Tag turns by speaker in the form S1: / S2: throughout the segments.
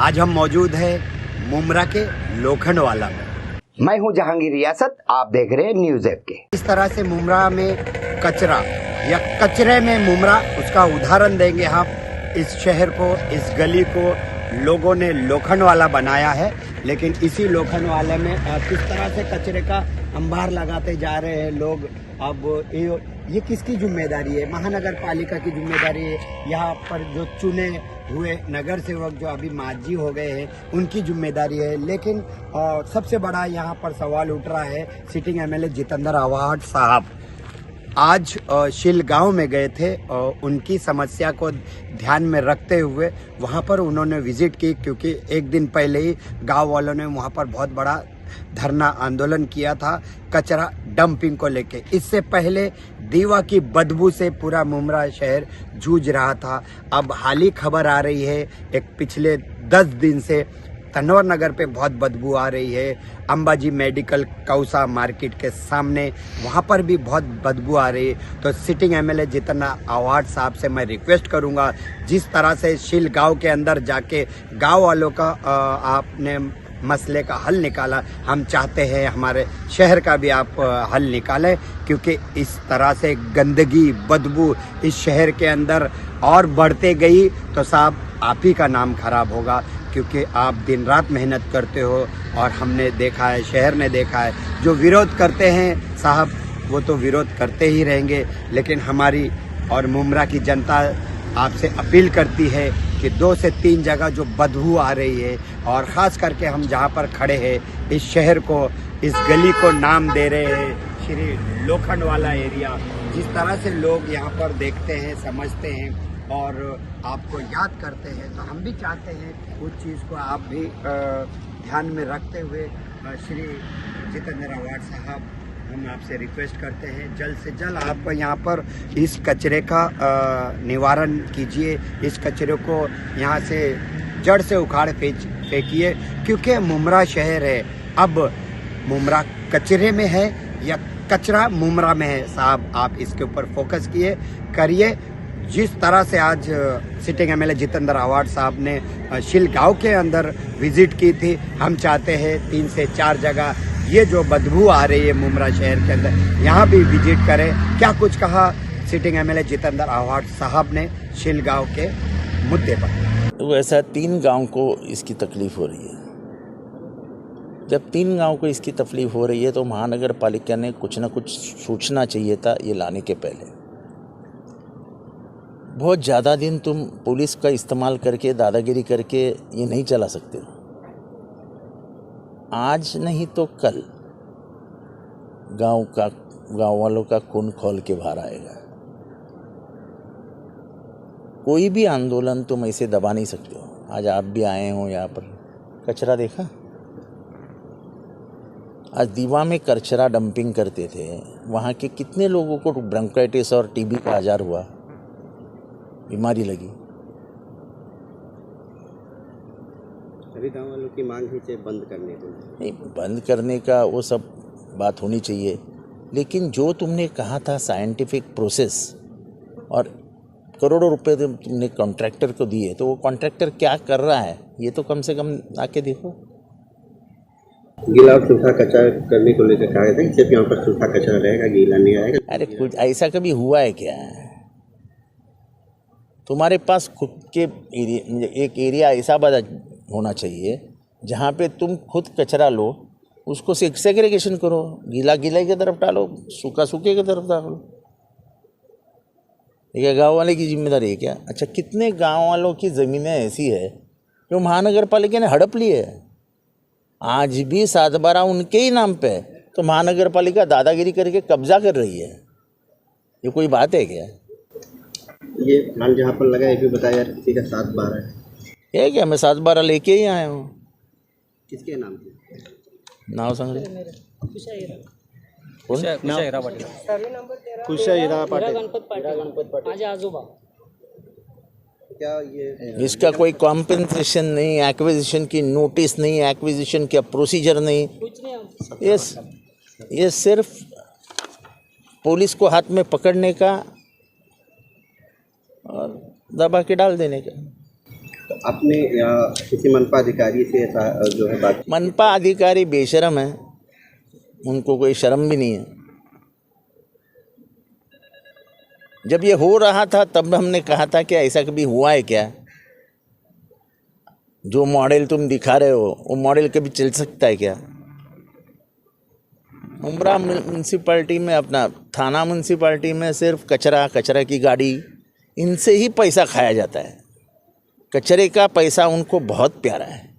S1: आज हम मौजूद हैं मुमरा के लोखंडवाला में। मैं हूं जहांगीर रियासत, आप देख रहे हैं न्यूज़ ऐप के। इस तरह से मुमरा में कचरा या कचरे में मुमरा, उसका उदाहरण देंगे हम। इस शहर को, इस गली को लोगों ने लोखंडवाला बनाया है, लेकिन इसी लोखंडवाले में किस तरह से कचरे का अंबार लगाते जा रहे हैं लोग। अब ये किसकी जिम्मेदारी है? महानगर पालिका की जिम्मेदारी है। यहाँ पर जो चुने हुए नगर सेवक जो अभी मांझी हो गए हैं, उनकी जिम्मेदारी है। लेकिन सबसे बड़ा यहाँ पर सवाल उठ रहा है, सिटिंग एमएलए जितेंद्र आव्हाड साहब आज शिलगांव में गए थे और उनकी समस्या को ध्यान में रखते हुए वहाँ पर उन्होंने विजिट की, क्योंकि एक दिन पहले ही गांव वालों ने वहाँ पर बहुत बड़ा धरना आंदोलन किया था कचरा डंपिंग को लेके। इससे पहले दीवा की बदबू से पूरा मुमरा शहर जूझ रहा था। अब हाल ही खबर आ रही है, एक पिछले 10 दिन से तनवर नगर पे बहुत बदबू आ रही है। अंबाजी मेडिकल कौसा मार्केट के सामने वहाँ पर भी बहुत बदबू आ रही है। तो सिटिंग एमएलए जितेंद्र आव्हाड साहब से मैं रिक्वेस्ट करूँगा, जिस तरह से शील गांव के अंदर जाके गांव वालों का आपने मसले का हल निकाला, हम चाहते हैं हमारे शहर का भी आप हल निकालें, क्योंकि इस तरह से गंदगी बदबू इस शहर के अंदर और बढ़ते गई तो साहब आप ही का नाम खराब होगा। क्योंकि आप दिन रात मेहनत करते हो और हमने देखा है, शहर ने देखा है, जो विरोध करते हैं साहब वो तो विरोध करते ही रहेंगे। लेकिन हमारी और मुमरा की जनता आपसे अपील करती है कि 2 से 3 जगह जो बदबू आ रही है, और ख़ास करके हम जहाँ पर खड़े हैं इस शहर को, इस गली को नाम दे रहे हैं श्री लोखंडवाला एरिया। जिस तरह से लोग यहाँ पर देखते हैं, समझते हैं और आपको याद करते हैं, तो हम भी चाहते हैं उस चीज़ को आप भी ध्यान में रखते हुए श्री जितेंद्र आव्हाड साहब, हम आपसे रिक्वेस्ट करते हैं जल्द से जल्द आप यहाँ पर इस कचरे का निवारण कीजिए। इस कचरे को यहाँ से जड़ से उखाड़ फेंकिए, क्योंकि मुमरा शहर है। अब मुमरा कचरे में है या कचरा मुमरा में है साहब, आप इसके ऊपर फोकस करिए। जिस तरह से आज सिटिंग एमएलए जितेंद्र आव्हाड साहब ने शिलगांव के अंदर विजिट की थी, हम चाहते हैं 3 से 4 जगह ये जो बदबू आ रही है मुमरा शहर के अंदर, यहाँ भी विजिट करें। क्या कुछ कहा सिटिंग एमएलए जितेंद्र आव्हाड साहब ने शिलगांव के मुद्दे पर?
S2: तो ऐसा 3 गांव को इसकी तकलीफ हो रही है। जब 3 गांव को इसकी तकलीफ हो रही है तो महानगर पालिका ने कुछ ना कुछ सोचना चाहिए था ये लाने के पहले। बहुत ज़्यादा दिन तुम पुलिस का इस्तेमाल करके, दादागिरी करके ये नहीं चला सकते। आज नहीं तो कल गांव वालों का खून खौल के बाहर आएगा। कोई भी आंदोलन तुम ऐसे दबा नहीं सकते हो। आज आप भी आए हो यहाँ पर, कचरा देखा? आज दीवा में कचरा डंपिंग करते थे, वहाँ के कितने लोगों को ब्रोंकाइटिस और टीबी का आजार हुआ, बीमारी लगी।
S3: अभी गाँव वालों की मांग है बंद करने को।
S2: नहीं, बंद करने का वो सब बात होनी चाहिए, लेकिन जो तुमने कहा था साइंटिफिक प्रोसेस और करोड़ों रुपए तुमने कॉन्ट्रैक्टर को दिए, तो वो कॉन्ट्रैक्टर क्या कर रहा है ये तो कम से कम आके देखो।
S3: गीला और सूखा कचरा करने को लेकर कहा था, सिर्फ यहाँ पर सूखा कचरा रहेगा, गीला नहीं आएगा।
S2: अरे कुछ ऐसा कभी हुआ है क्या? तुम्हारे पास खुद के एक एरिया ऐसा बड़ा होना चाहिए जहाँ पे तुम खुद कचरा लो, उसको सेग्रीगेशन करो, गीला गीला की तरफ डालो, सूखा सूखे की तरफ डालो। ये गांव वाले की जिम्मेदारी है क्या? अच्छा, कितने गांव वालों की ज़मीनें ऐसी है जो महानगर पालिका ने हड़प ली है? आज भी 7/12 उनके ही नाम पे है, तो महानगर पालिका दादागिरी करके कब्जा कर रही है। ये कोई बात है क्या?
S3: ये प्लान जहाँ पर लगा है भी बताया यार, किसी का 7/12
S2: है क्या? मैं 7/12 लेके ही आया हूँ।
S3: किसके नाम से?
S2: नाव सांग
S3: क्या ये
S2: इसका कोई कॉम्पेंसेशन नहीं, एक्विजिशन की नोटिस नहीं, एक्विजिशन का प्रोसीजर नहीं, ये सिर्फ पुलिस को हाथ में पकड़ने का और दबा के डाल देने का।
S3: तो आपने किसी मनपा अधिकारी से ऐसा जो है बात
S2: मनपा अधिकारी बेशरम है, उनको कोई शर्म भी नहीं है। जब ये हो रहा था तब हमने कहा था कि ऐसा कभी हुआ है क्या? जो मॉडल तुम दिखा रहे हो वो मॉडल कभी चल सकता है क्या? मुंब्रा म्यूनसिपाल्टी में, अपना थाना म्यूनसिपाल्टी में सिर्फ कचरा की गाड़ी, इनसे ही पैसा खाया जाता है। कचरे का पैसा उनको बहुत प्यारा है।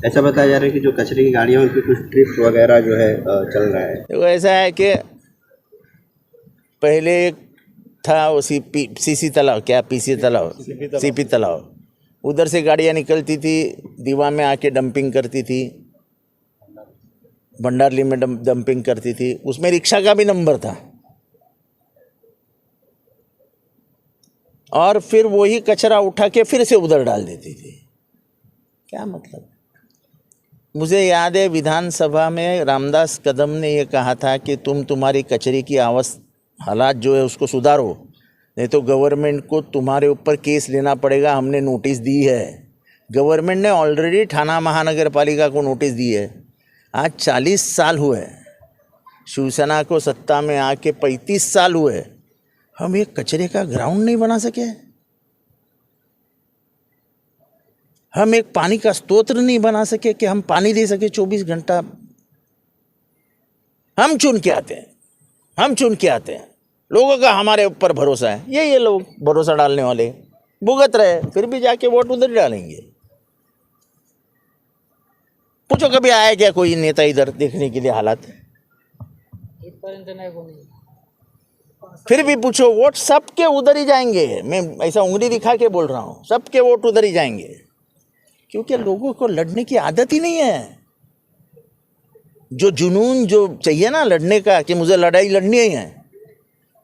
S3: ऐसा बताया जा रहा है कि जो कचरे की गाड़ियाँ उनकी कुछ ट्रिप वगैरह जो है चल रहा है।
S2: देखो ऐसा है कि पहले एक था वो सीसी तालाब, क्या पीसी तालाब, सीपी तालाब, उधर से गाड़ियाँ निकलती थी, दीवा में आके डंपिंग करती थी, भंडारली में डंपिंग करती थी। उसमें रिक्शा का भी नंबर था और फिर वही कचरा उठा के फिर से उधर डाल देती थी। क्या मतलब? मुझे याद है विधानसभा में रामदास कदम ने ये कहा था कि तुम्हारी कचरे की हालात जो है उसको सुधारो, नहीं तो गवर्नमेंट को तुम्हारे ऊपर केस लेना पड़ेगा। हमने नोटिस दी है, गवर्नमेंट ने ऑलरेडी थाना महानगर पालिका को नोटिस दी है। आज 40 साल हुए, शिवसेना को सत्ता में आके 35 साल हुए, हम एक कचरे का ग्राउंड नहीं बना सके, हम एक पानी का स्तोत्र नहीं बना सके कि हम पानी दे सके 24 घंटा। हम चुन के आते हैं, लोगों का हमारे ऊपर भरोसा है। ये लोग भरोसा डालने वाले भुगत रहे, फिर भी जाके वोट उधर डालेंगे। पूछो कभी आया क्या कोई नेता इधर देखने के लिए हालात? फिर भी पूछो, वोट सबके उधर ही जाएंगे। मैं ऐसा उंगली दिखा के बोल रहा हूँ, सबके वोट उधर ही जाएंगे, क्योंकि लोगों को लड़ने की आदत ही नहीं है। जो जुनून जो चाहिए ना लड़ने का, कि मुझे लड़ाई लड़नी है,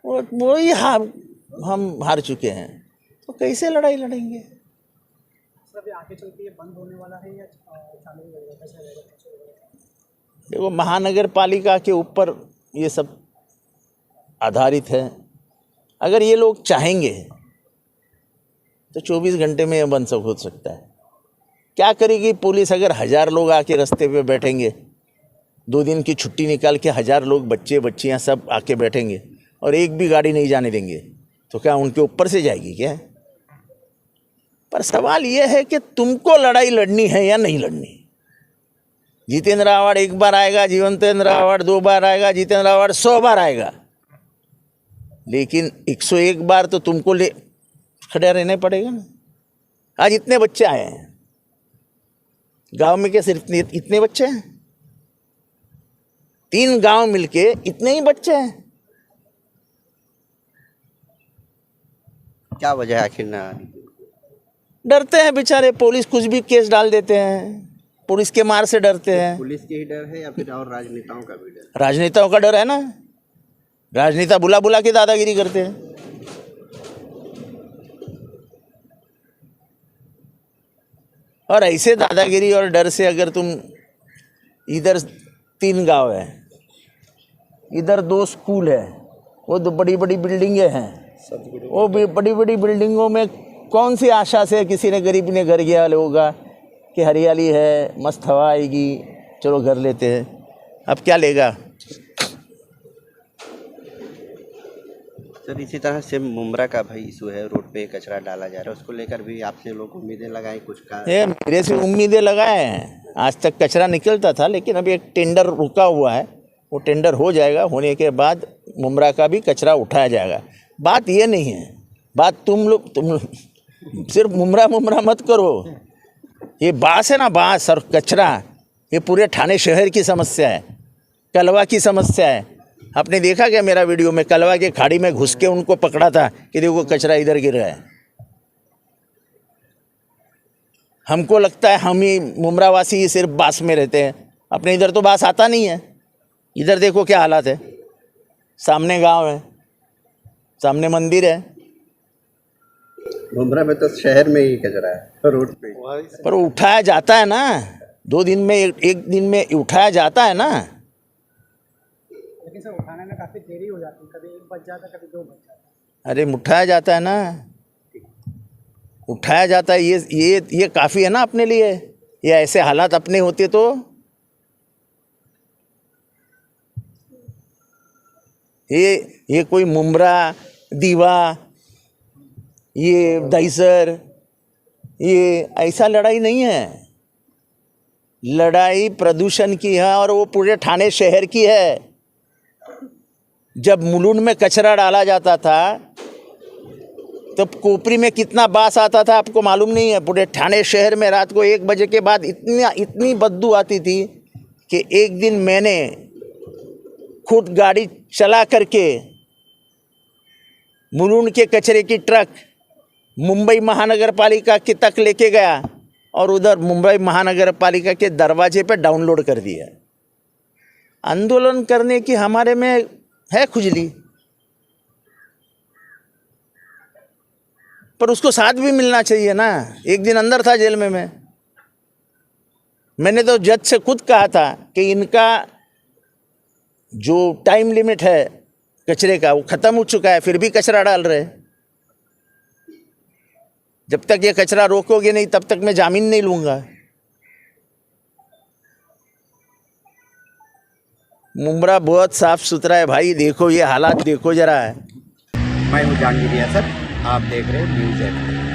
S2: वो ही हम हार चुके हैं। तो कैसे लड़ाई लड़ेंगे?
S4: आगे चल के ये बंद होने वाला है या चालू रहेगा, कैसा रहेगा?
S2: देखो, महानगर पालिका के ऊपर ये सब आधारित है। अगर ये लोग चाहेंगे तो 24 घंटे में ये बंद हो सकता है। क्या करेगी पुलिस? अगर 1000 लोग आके रास्ते पे बैठेंगे, 2 दिन की छुट्टी निकाल के 1000 लोग, बच्चे बच्चियां सब आके बैठेंगे और एक भी गाड़ी नहीं जाने देंगे, तो क्या उनके ऊपर से जाएगी क्या? पर सवाल यह है कि तुमको लड़ाई लड़नी है या नहीं लड़नी। जितेंद्र आव्हाड 1 बार आएगा, जीवनतेंद्र आव्हाड 2 बार आएगा, जितेंद्र आव्हाड 100 बार आएगा, लेकिन 101 बार तो तुमको खड़े रहने पड़ेगा ना। आज इतने बच्चे आए हैं गांव में, क्या सिर्फ इतने बच्चे हैं? 3 गांव मिलके इतने ही बच्चे हैं।
S3: क्या वजह है आखिर ना?
S2: डरते हैं बेचारे, पुलिस कुछ भी केस डाल देते हैं, पुलिस के मार से डरते हैं।
S3: पुलिस के ही डर है या फिर और राजनेताओं का भी डर?
S2: राजनेताओं का डर है ना, राजनेता बुला के दादागिरी करते हैं। और ऐसे दादागिरी और डर से अगर तुम, इधर 3 गांव है, इधर 2 स्कूल है, वो 2 बड़ी बड़ी बिल्डिंगें हैं, वो बड़ी बड़ी बिल्डिंगों में कौन सी आशा से किसी ने गरीब ने घर गया होगा कि हरियाली है, मस्त हवा आएगी, चलो घर लेते हैं। अब क्या लेगा?
S3: सर, इसी तरह से मुमरा का भाई इशू है, रोड पे कचरा डाला जा रहा है, उसको लेकर भी आपसे लोग उम्मीदें लगाएं कुछ का?
S2: मेरे से उम्मीदें लगाए हैं। आज तक कचरा निकलता था, लेकिन अभी एक टेंडर रुका हुआ है, वो टेंडर हो जाएगा, होने के बाद मुमरा का भी कचरा उठाया जाएगा। बात ये नहीं है, बात तुम सिर्फ मुमरा मत करो। ये बांस है ना, बांस और कचरा, ये पूरे ठाणे शहर की समस्या है, कलवा की समस्या है। आपने देखा क्या मेरा वीडियो में? कलवा के खाड़ी में घुस के उनको पकड़ा था कि देखो कचरा इधर गिर रहा है। हमको लगता है हम ही मुमरावासी ही सिर्फ बांस में रहते हैं, अपने इधर तो बांस आता नहीं है। इधर देखो क्या हालात है, सामने गांव है, सामने मंदिर है,
S3: मुमरा में तो शहर में ही कचरा है, रोड पे।
S2: पर उठाया जाता है ना, 2 दिन में, एक दिन में उठाया जाता है ना।
S4: लेकिन सर उठाने में काफ़ी देरी हो जाती है, कभी 1 बज जाता है, कभी 2 बज जाता है।
S2: अरे उठाया जाता है ना। उठाया जाता है। ये काफ़ी है ना अपने लिए। ये ऐसे हालात अपने होते तो ये कोई मुमरा, दीवा, ये दहीसर, ये ऐसा लड़ाई नहीं है। लड़ाई प्रदूषण की है और वो पूरे ठाणे शहर की है। जब मुलुंड में कचरा डाला जाता था तो कोपरी में कितना बास आता था आपको मालूम नहीं है। पूरे ठाणे शहर में रात को 1 बजे के बाद इतनी बदबू आती थी कि एक दिन मैंने खुद गाड़ी चला करके मुलुंड के कचरे की ट्रक मुंबई महानगर पालिका के तक लेके गया और उधर मुंबई महानगर पालिका के दरवाजे पे डाउनलोड कर दिया। आंदोलन करने की हमारे में है खुजली, पर उसको साथ भी मिलना चाहिए ना। एक दिन अंदर था जेल में मैंने तो जज से खुद कहा था कि इनका जो टाइम लिमिट है कचरे का वो ख़त्म हो चुका है, फिर भी कचरा डाल रहे। जब तक ये कचरा रोकोगे नहीं तब तक मैं जामीन नहीं लूँगा। मुमरा बहुत साफ सुथरा है भाई, देखो ये हालात देखो जरा है।
S1: मैं हूँ जहांगीर रियासत, आप देख रहे हैं न्यूज़ 8।